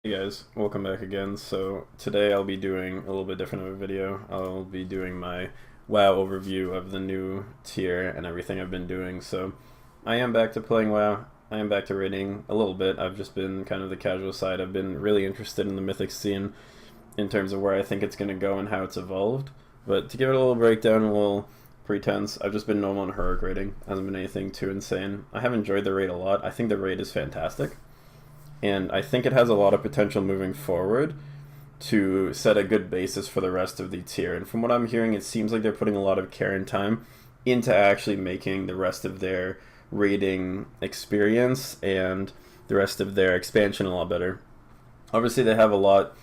Hey guys, welcome back again. So today I'll be doing a little bit different of a video. I'll be doing my WoW overview of the new tier and everything I've been doing. So I am back to playing WoW. I am back to raiding a little bit. I've just been kind of the casual side. I've been really interested in the mythic scene in terms of where I think it's going to go and how it's evolved. But to give it a little breakdown, a little pretense, I've just been normal and heroic raiding. Hasn't been anything too insane. I have enjoyed the raid a lot. I think the raid is fantastic. And I think it has a lot of potential moving forward to set a good basis for the rest of the tier. And from what I'm hearing, it seems like they're putting a lot of care and time into actually making the rest of their raiding experience and the rest of their expansion a lot better. Obviously, they have a lot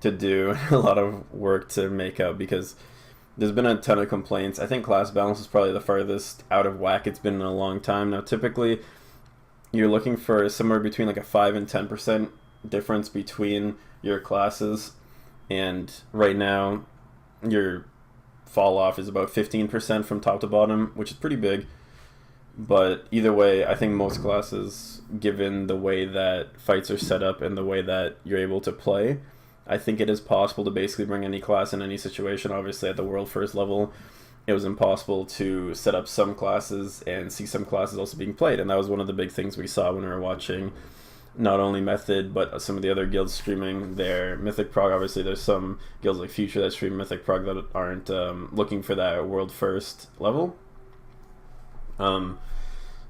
to do, a lot of work to make up because there's been a ton of complaints. I think class balance is probably the farthest out of whack it's been in a long time. Now, typically, you're looking for somewhere between like a 5 and 10% difference between your classes, and right now your fall off is about 15% from top to bottom, which is pretty big. But either way, I think most classes, given the way that fights are set up and the way that you're able to play, I think it is possible to basically bring any class in any situation. Obviously at the world first level, it was impossible to set up some classes and see some classes also being played, and that was one of the big things we saw when we were watching not only Method but some of the other guilds streaming their Mythic prog. Obviously there's some guilds like Future that stream Mythic prog that aren't looking for that world first level.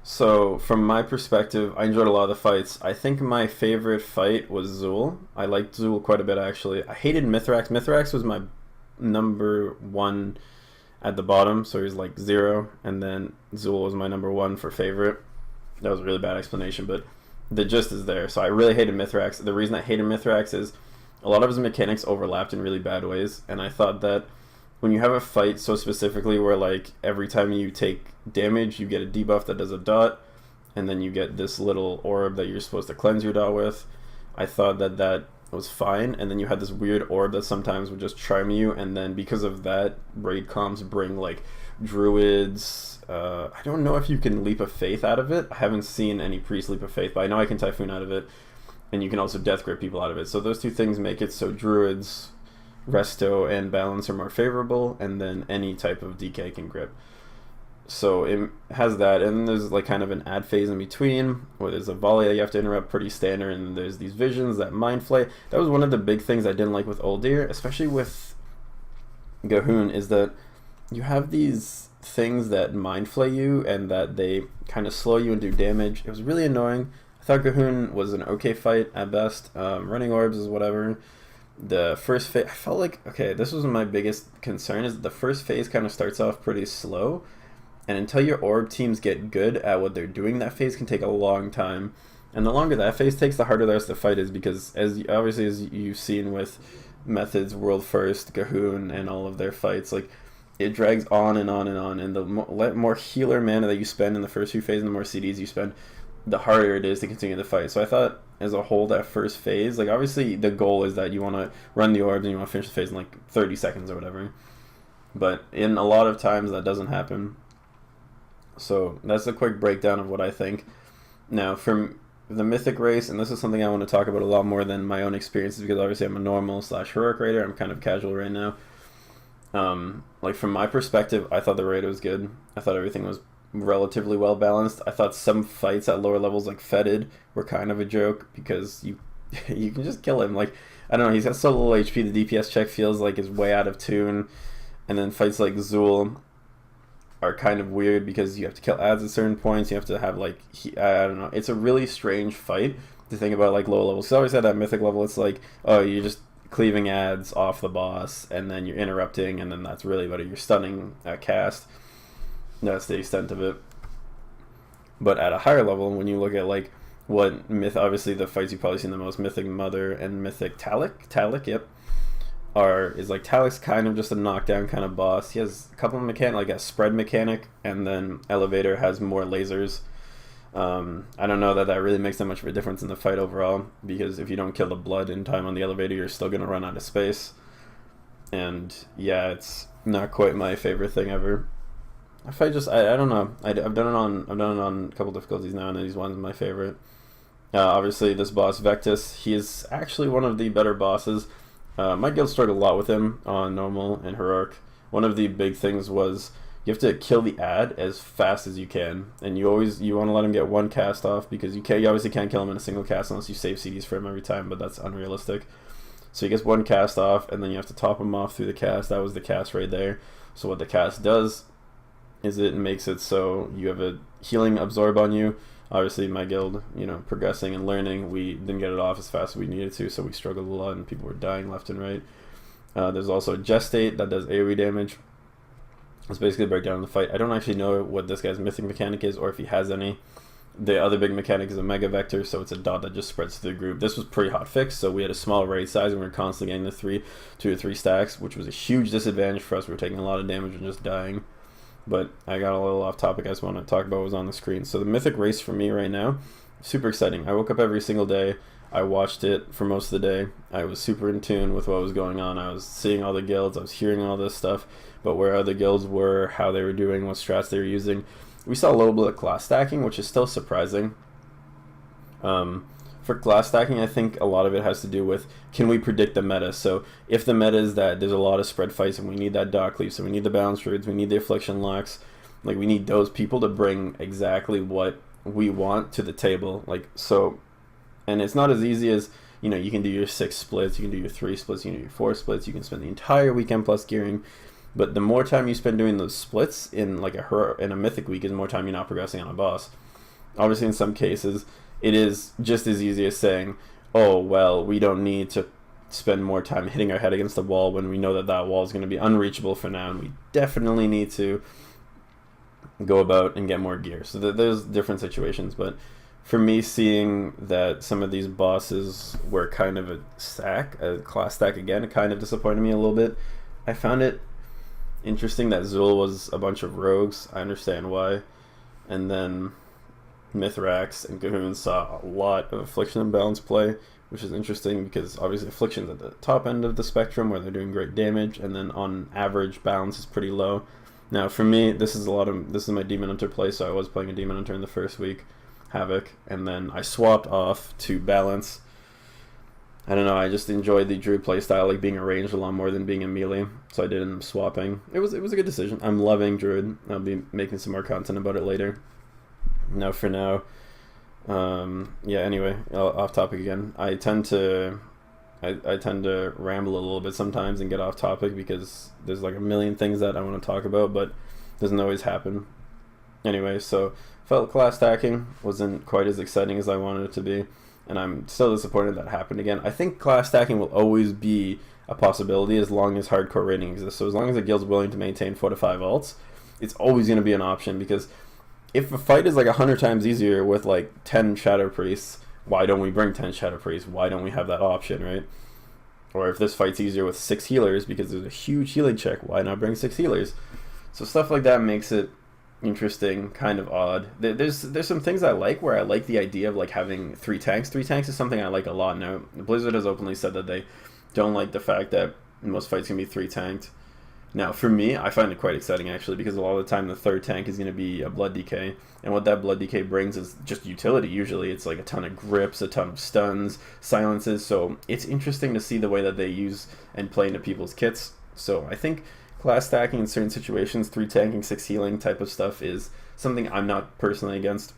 So from my perspective, I enjoyed a lot of the fights. I think my favorite fight was Zul. I liked Zul quite a bit actually. I hated Mithrax. Mithrax was my number one at the bottom, so he's like 0, and then Zul was my number 1 for favorite. That was a really bad explanation, but the gist is there. So I really hated Mithrax. The reason I hated Mithrax is a lot of his mechanics overlapped in really bad ways, and I thought that when you have a fight so specifically where like every time you take damage you get a debuff that does a dot, and then you get this little orb that you're supposed to cleanse your dot with, I thought that that was fine, and then you had this weird orb that sometimes would just charm you, and then because of that, raid comps bring like druids. I don't know if you can leap of faith out of it. I haven't seen any priest leap of faith, but I know I can typhoon out of it, and you can also death grip people out of it. So those two things make it so druids, resto, and balance are more favorable, and then any type of DK can grip. So it has that, and there's like kind of an ad phase in between where there's a volley that you have to interrupt, pretty standard, and there's these visions that mind flay. That was one of the big things I didn't like with Uldir, especially with Gahoon, is that you have these things that mind flay you and that they kind of slow you and do damage. It was really annoying. I thought Gahoon was an okay fight at best. Running orbs is whatever. The first phase, I felt like, okay, this was my biggest concern, is that the first phase kind of starts off pretty slow, and until your orb teams get good at what they're doing, that phase can take a long time. And the longer that phase takes, the harder the rest of the fight is, because as you've seen with Method's World First, Gahoon, and all of their fights, like it drags on and on and on. And the more healer mana that you spend in the first few phases, and the more CDs you spend, the harder it is to continue the fight. So I thought, as a whole, that first phase, like obviously the goal is that you want to run the orbs and you want to finish the phase in like 30 seconds or whatever. But in a lot of times that doesn't happen. So that's a quick breakdown of what I think. Now, from the Mythic race, and this is something I want to talk about a lot more than my own experiences, because obviously I'm a normal / heroic raider. I'm kind of casual right now. Like from my perspective, I thought the raid was good. I thought everything was relatively well balanced. I thought some fights at lower levels like Fetid were kind of a joke, because you can just kill him. Like, I don't know, he's got so little HP, the DPS check feels like is way out of tune. And then fights like Zul are kind of weird because you have to kill ads at certain points. You have to have like, I don't know. It's a really strange fight to think about, like low levels. So I always had that mythic level. It's like, oh, you're just cleaving ads off the boss, and then you're interrupting, and then that's really about it. You're stunning at cast. That's the extent of it. But at a higher level, when you look at like what obviously the fights you've probably seen the most, Mythic Mother and Mythic Talik, yep. Is like Talik's kind of just a knockdown kind of boss. He has a couple of mechanic, like a spread mechanic, and then Elevator has more lasers. I don't know that really makes that much of a difference in the fight overall, because if you don't kill the blood in time on the Elevator, you're still gonna run out of space. And yeah, it's not quite my favorite thing ever. If I don't know. I've done it on a couple difficulties now, and these one's my favorite. Obviously, this boss, Vectis, he is actually one of the better bosses. My guild struggled a lot with him on normal and heroic. One of the big things was you have to kill the ad as fast as you can, and you want to let him get one cast off, because you obviously can't kill him in a single cast unless you save CDs for him every time, but that's unrealistic. So he gets one cast off, and then you have to top him off through the cast. That was the cast right there. So what the cast does is it makes it so you have a healing absorb on you. Obviously, my guild, progressing and learning, we didn't get it off as fast as we needed to, so we struggled a lot, and people were dying left and right. There's also a gestate that does AoE damage. It's basically a breakdown of the fight. I don't actually know what this guy's mythic mechanic is, or if he has any. The other big mechanic is a mega vector, so it's a dot that just spreads through the group. This was pretty hot fix, so we had a small raid size, and we were constantly getting the 2 to 3 stacks, which was a huge disadvantage for us. We were taking a lot of damage and just dying. But I got a little off topic. I just want to talk about what was on the screen. So the mythic race for me right now, super exciting. I woke up every single day. I watched it for most of the day. I was super in tune with what was going on. I was seeing all the guilds. I was hearing all this stuff, but where other guilds were, how they were doing, what strats they were using. We saw a little bit of class stacking, which is still surprising. For class stacking, I think a lot of it has to do with, can we predict the meta? So if the meta is that there's a lot of spread fights and we need that dock leaf, so we need the balance druids, we need the affliction locks, like we need those people to bring exactly what we want to the table. And it's not as easy as, you can do your 6 splits, you can do your 3 splits, you can do your 4 splits, you can spend the entire weekend plus gearing. But the more time you spend doing those splits in in a mythic week is more time you're not progressing on a boss. Obviously, in some cases, it is just as easy as saying, oh, well, we don't need to spend more time hitting our head against the wall when we know that that wall is going to be unreachable for now, and we definitely need to go about and get more gear. So there's different situations, but for me, seeing that some of these bosses were kind of a class stack again, it kind of disappointed me a little bit. I found it interesting that Zul was a bunch of rogues. I understand why. And then Mithrax and Gahoon saw a lot of Affliction and Balance play, which is interesting because obviously Affliction's at the top end of the spectrum where they're doing great damage, and then on average Balance is pretty low. Now for me, this is my Demon Hunter play, so I was playing a Demon Hunter in the first week, Havoc, and then I swapped off to Balance. I don't know, I just enjoyed the Druid playstyle, like being a ranged a lot more than being a melee, so I did end up swapping. It was a good decision. I'm loving Druid. I'll be making some more content about it later. Now for now, anyway, off topic again. I tend to ramble a little bit sometimes and get off topic because there's like a million things that I want to talk about, but it doesn't always happen. Anyway, so felt class stacking wasn't quite as exciting as I wanted it to be, and I'm still disappointed that happened again. I think class stacking will always be a possibility as long as hardcore raiding exists. So as long as the guild's willing to maintain 4 to 5 alts, it's always going to be an option, because if a fight is like 100 times easier with like 10 Shadow Priests, why don't we bring 10 Shadow Priests? Why don't we have that option, right? Or if this fight's easier with 6 healers because there's a huge healing check, why not bring 6 healers? So stuff like that makes it interesting, kind of odd. There's some things I like, where I like the idea of like having 3 tanks. 3 tanks is something I like a lot now. Blizzard has openly said that they don't like the fact that most fights can be 3 tanked. Now, for me, I find it quite exciting, actually, because a lot of the time the 3rd tank is going to be a Blood Decay, and what that Blood Decay brings is just utility, usually. It's like a ton of grips, a ton of stuns, silences, so it's interesting to see the way that they use and play into people's kits. So I think class stacking in certain situations, 3 tanking, 6 healing type of stuff is something I'm not personally against.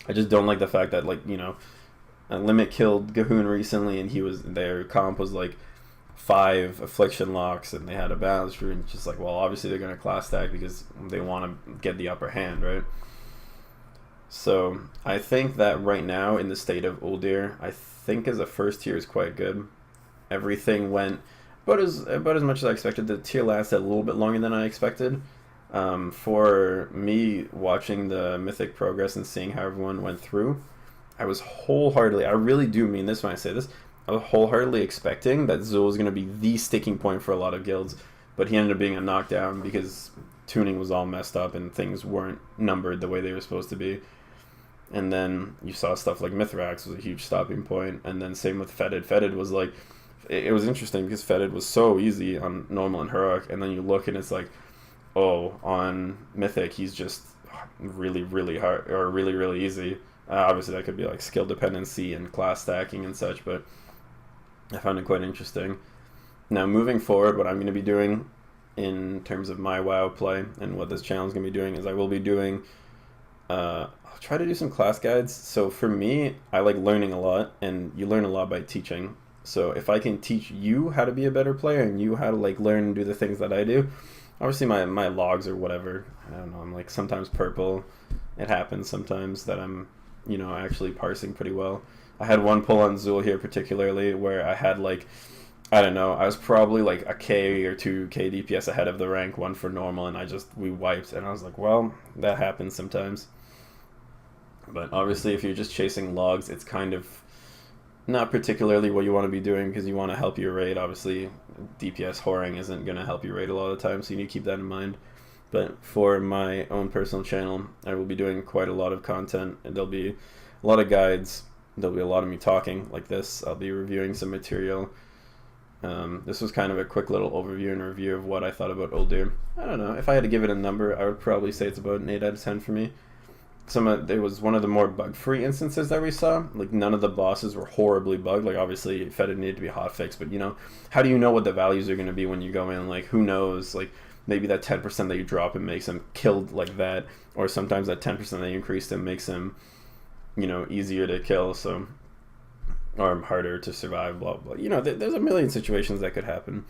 I just don't like the fact that, Limit killed Gahoon recently, and their comp was like 5 affliction locks and they had a balance druid, and just like, well, obviously they're going to class stack because they want to get the upper hand, right? So I think that right now in the state of Uldir, I think as a first tier is quite good. Everything went about as much as I expected. The tier lasted a little bit longer than I expected. For me, watching the Mythic progress and seeing how everyone went through, I was wholeheartedly, I really do mean this when I say this, I was wholeheartedly expecting that Zul was going to be the sticking point for a lot of guilds, but he ended up being a knockdown because tuning was all messed up and things weren't numbered the way they were supposed to be. And then you saw stuff like Mithrax was a huge stopping point, and then same with Fetid. Fetid was like, it was interesting because Fetid was so easy on normal and heroic, and then you look and it's like, oh, on Mythic he's just really, really hard, or really, really easy. Obviously, that could be like skill dependency and class stacking and such, but I found it quite interesting. Now, moving forward, what I'm going to be doing in terms of my WoW play and what this channel is going to be doing is I will be doing, I'll try to do some class guides. So for me, I like learning a lot, and you learn a lot by teaching. So if I can teach you how to be a better player and you how to like learn and do the things that I do, obviously my logs or whatever, I don't know, I'm like sometimes purple. It happens sometimes that I'm, actually parsing pretty well. I had one pull on Zool here particularly where I had like, I don't know, I was probably like a K or 2K DPS ahead of the rank 1 for normal, and we wiped, and I was like, well, that happens sometimes. But obviously if you're just chasing logs, it's kind of not particularly what you want to be doing because you want to help your raid. Obviously, DPS whoring isn't going to help your raid a lot of the time, so you need to keep that in mind. But for my own personal channel, I will be doing quite a lot of content, and there'll be a lot of guides. There'll be a lot of me talking like this. I'll be reviewing some material. This was kind of a quick little overview and review of what I thought about Uldir. I don't know. If I had to give it a number, I would probably say it's about an 8 out of 10 for me. It was one of the more bug-free instances that we saw. Like, none of the bosses were horribly bugged. Like, obviously, Fed needed to be hotfixed, but, how do you know what the values are going to be when you go in? Like, who knows? Like, maybe that 10% that you drop and makes them killed like that, or sometimes that 10% that you increase them makes them, easier to kill, so, or harder to survive, blah, blah. There's a million situations that could happen.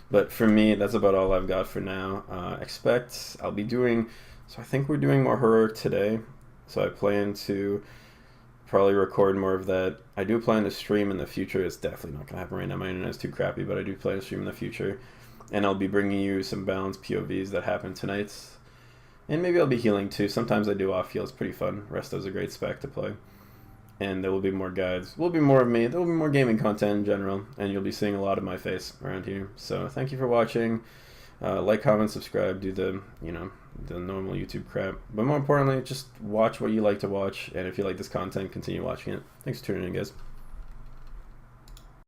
But for me, that's about all I've got for now. I'll be doing, so I think we're doing more heroic today. So I plan to probably record more of that. I do plan to stream in the future. It's definitely not going to happen right now. My internet's too crappy, but I do plan to stream in the future. And I'll be bringing you some balanced POVs that happen tonight. And maybe I'll be healing too. Sometimes I do off-heal. It's pretty fun. Resto's a great spec to play. And there will be more guides. There will be more of me. There will be more gaming content in general. And you'll be seeing a lot of my face around here. So thank you for watching. Like, comment, subscribe, do the normal YouTube crap. But more importantly, just watch what you like to watch, and if you like this content, continue watching it. Thanks for tuning in, guys.